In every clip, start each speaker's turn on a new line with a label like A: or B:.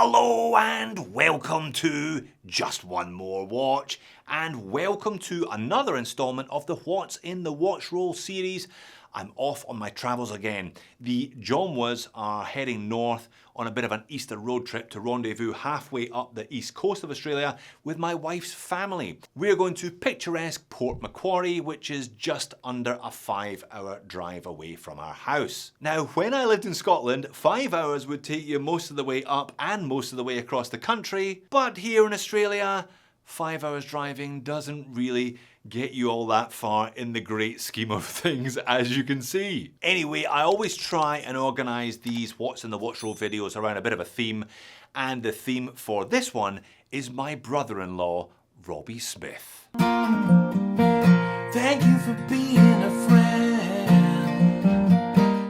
A: Hello and welcome to Just One More Watch, and welcome to another installment of the What's in the Watch Roll series. I'm off on my travels again. The Jomwas are heading north on a bit of an Easter road trip to rendezvous halfway up the east coast of Australia with my wife's family. We're going to picturesque Port Macquarie, which is just under a 5-hour drive away from our house. Now, when I lived in Scotland, 5 hours would take you most of the way up and most of the way across the country, but here in Australia, 5 hours driving doesn't really get you all that far in the great scheme of things, as you can see. Anyway, I always try and organise these What's in the Watch Roll videos around a bit of a theme, and the theme for this one is my brother-in-law, Robbie Smith.
B: Thank you for being a friend.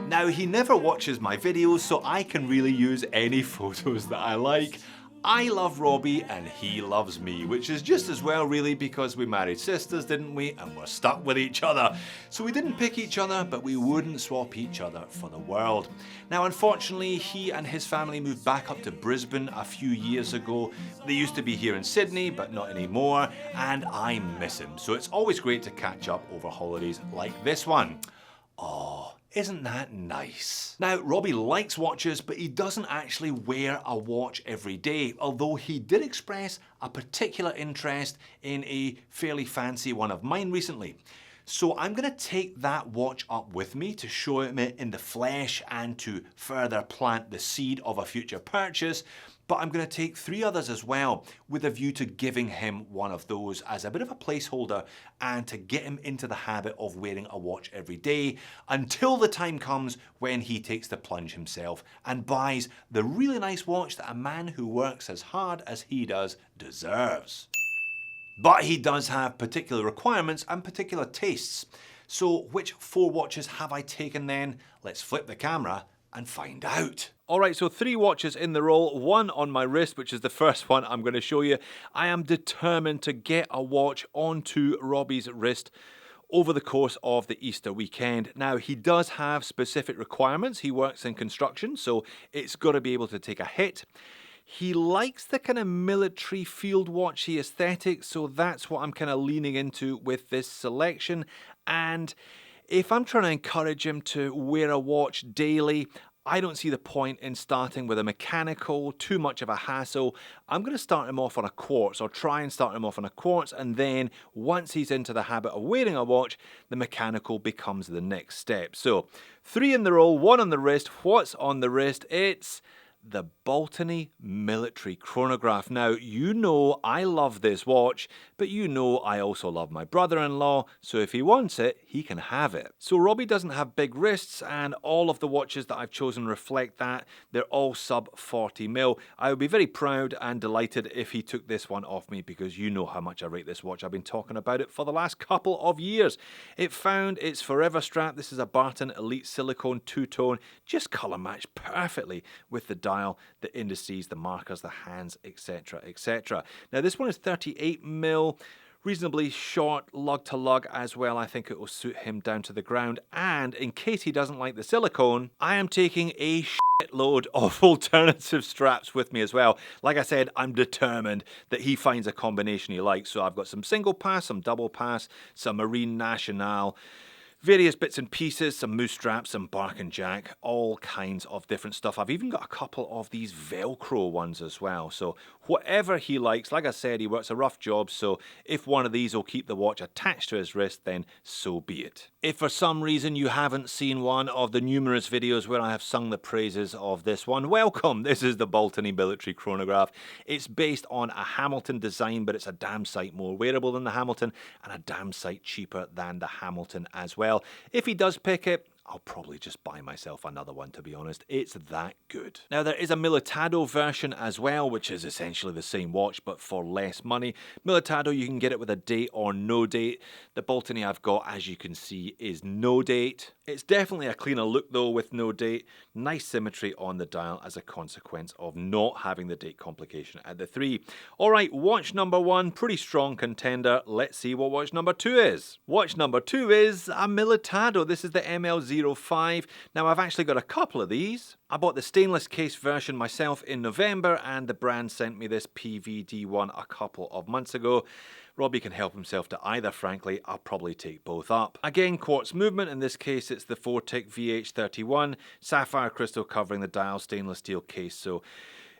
A: Now, he never watches my videos, so I can really use any photos that I like. I love Robbie and he loves me, which is just as well really, because we married sisters, didn't we? And we're stuck with each other. So we didn't pick each other, but we wouldn't swap each other for the world. Now, unfortunately, he and his family moved back up to Brisbane a few years ago. They used to be here in Sydney, but not anymore, and I miss him. So it's always great to catch up over holidays like this one. Oh, isn't that nice? Now, Robbie likes watches, but he doesn't actually wear a watch every day, although he did express a particular interest in a fairly fancy one of mine recently. So I'm going to take that watch up with me to show him it in the flesh and to further plant the seed of a future purchase. But I'm going to take 3 others as well, with a view to giving him one of those as a bit of a placeholder and to get him into the habit of wearing a watch every day until the time comes when he takes the plunge himself and buys the really nice watch that a man who works as hard as he does deserves. But he does have particular requirements and particular tastes. So which 4 watches have I taken then? Let's flip the camera and find out. Alright, so 3 watches in the roll, 1 on my wrist, which is the first one I'm going to show you. I am determined to get a watch onto Robbie's wrist over the course of the Easter weekend. Now, he does have specific requirements. He works in construction, so it's got to be able to take a hit. He likes the kind of military field watchy aesthetic, so that's what I'm kind of leaning into with this selection. And if I'm trying to encourage him to wear a watch daily, I don't see the point in starting with a mechanical, too much of a hassle. I'm going to start him off on a quartz, or try and start him off on a quartz, and then once he's into the habit of wearing a watch, the mechanical becomes the next step. So 3 in the roll, 1 on the wrist. What's on the wrist? It's the Baltany military chronograph. Now, you know I love this watch, but you know I also love my brother-in-law, so if he wants it, he can have it. So Robbie doesn't have big wrists, and all of the watches that I've chosen reflect that. They're all sub 40mm. I would be very proud and delighted if he took this one off me, because you know how much I rate this watch. I've been talking about it for the last couple of years. It found its forever strap. This is a Barton Elite Silicone 2-tone, just colour matched perfectly with the dial, the indices, the markers, the hands, etc, etc. Now this one is 38mm, reasonably short lug to lug as well. I think it will suit him down to the ground, and in case he doesn't like the silicone, I am taking a shitload of alternative straps with me as well. Like I said, I'm determined that he finds a combination he likes, so I've got some single pass, some double pass, some Marine National, various bits and pieces, some moose straps, some bark and jack, all kinds of different stuff. I've even got a couple of these Velcro ones as well. So whatever he likes, like I said, he works a rough job, so if one of these will keep the watch attached to his wrist, then so be it. If for some reason you haven't seen one of the numerous videos where I have sung the praises of this one, welcome! This is the Baltany military chronograph. It's based on a Hamilton design, but it's a damn sight more wearable than the Hamilton, and a damn sight cheaper than the Hamilton as well. If he does pick it, I'll probably just buy myself another one, to be honest. It's that good. Now, there is a Militado version as well, which is essentially the same watch, but for less money. Militado, you can get it with a date or no date. The Baltany I've got, as you can see, is no date. It's definitely a cleaner look, though, with no date. Nice symmetry on the dial as a consequence of not having the date complication at the 3. All right, watch number 1, pretty strong contender. Let's see what watch number 2 is. Watch number 2 is a Militado. This is the ML 005. Now I've actually got a couple of these. I bought the stainless case version myself in November, and the brand sent me this PVD one a couple of months ago. Robbie can help himself to either, frankly. I'll probably take both up. Again, quartz movement. In this case, it's the 4-tick VH31. Sapphire crystal covering the dial, stainless steel case. So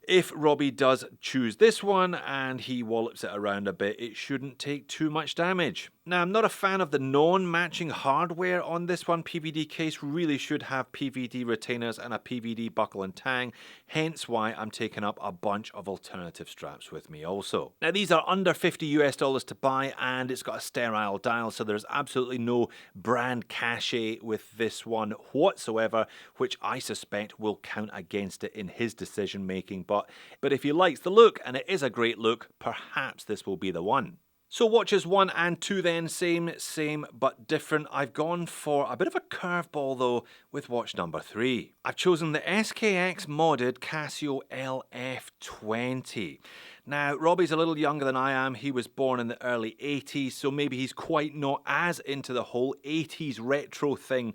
A: if Robbie does choose this one and he wallops it around a bit, it shouldn't take too much damage. Now, I'm not a fan of the non-matching hardware on this one. PVD case really should have PVD retainers and a PVD buckle and tang, hence why I'm taking up a bunch of alternative straps with me also. Now, these are under $50 US to buy, and it's got a sterile dial, so there's absolutely no brand cachet with this one whatsoever, which I suspect will count against it in his decision making. But if he likes the look, and it is a great look, perhaps this will be the one. So watches 1 and 2 then, same but different. I've gone for a bit of a curveball though with watch number 3. I've chosen the SKX modded Casio LF20. Now, Robbie's a little younger than I am. He was born in the early 80s, so maybe he's quite not as into the whole 80s retro thing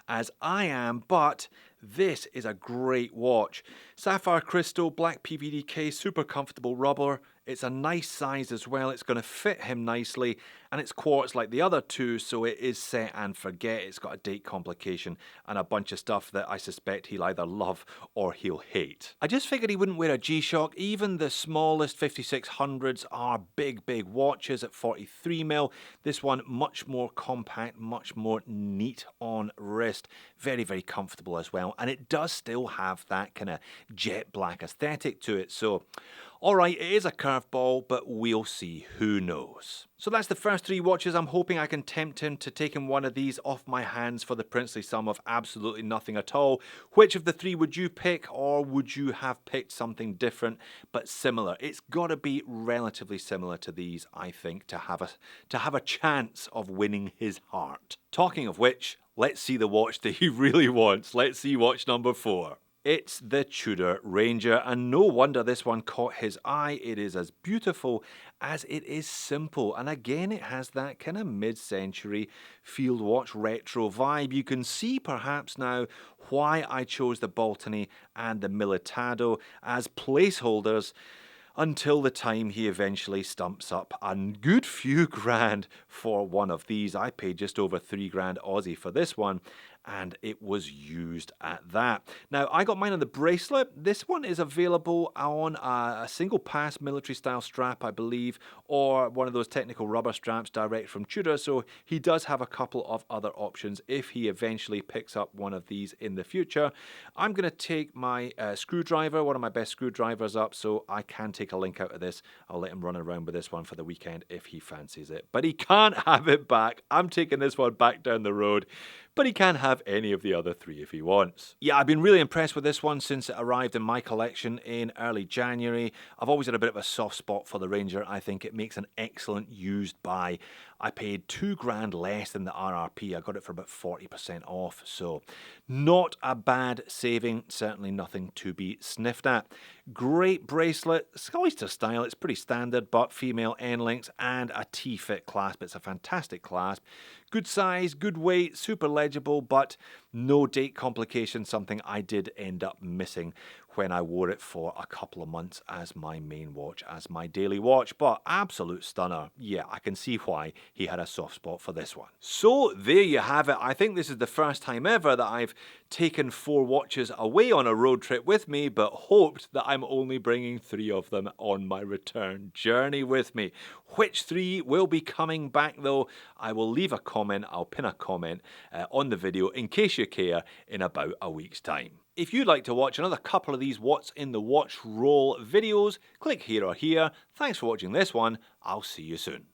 A: as I am, but this is a great watch. Sapphire crystal, black PVD case, super comfortable rubber. It's a nice size as well. It's going to fit him nicely, and it's quartz like the other two, so it is set and forget. It's got a date complication and a bunch of stuff that I suspect he'll either love or he'll hate. I just figured he wouldn't wear a G-Shock. Even the smallest 5600s are big watches at 43mm. This one much more compact, much more neat on wrist. Very comfortable as well, and it does still have that kind of jet black aesthetic to it. So alright, it is a curveball, but we'll see, who knows. So that's the first 3 watches. I'm hoping I can tempt him to taking one of these off my hands for the princely sum of absolutely nothing at all. Which of the 3 would you pick, or would you have picked something different but similar? It's got to be relatively similar to these, I think, to have a chance of winning his heart. Talking of which, let's see the watch that he really wants. Let's see watch number 4. It's the Tudor Ranger, and no wonder this one caught his eye. It is as beautiful as it is simple, and again it has that kind of mid-century field watch retro vibe. You can see perhaps now why I chose the Baltany and the Militado as placeholders until the time he eventually stumps up a good few grand for one of these. I paid just over 3 grand Aussie for this one, and it was used at that. Now, I got mine on the bracelet. This one is available on a single pass military style strap, I believe, or one of those technical rubber straps direct from Tudor, so he does have a couple of other options if he eventually picks up one of these in the future. I'm going to take my screwdriver, one of my best screwdrivers up, so I can take a link out of this. I'll let him run around with this one for the weekend if he fancies it. But he can't have it back. I'm taking this one back down the road. But he can have any of the other 3 if he wants. Yeah, I've been really impressed with this one since it arrived in my collection in early January. I've always had a bit of a soft spot for the Ranger. I think it makes an excellent used buy. I paid 2 grand less than the RRP. I got it for about 40% off, so not a bad saving. Certainly nothing to be sniffed at. Great bracelet, oyster style. It's pretty standard, but female end links and a T-fit clasp. It's a fantastic clasp. Good size, good weight, super legible, but no date complication, something I did end up missing when I wore it for a couple of months as my main watch, as my daily watch. But absolute stunner. Yeah, I can see why he had a soft spot for this one. So there you have it. I think this is the first time ever that I've taken 4 watches away on a road trip with me, but hoped that I'm only bringing 3 of them on my return journey with me. Which 3 will be coming back though? I will leave a comment, I'll pin a comment on the video in case you care in about a week's time. If you'd like to watch another couple of these What's in the Watch Roll videos, click here or here. Thanks for watching this one. I'll see you soon.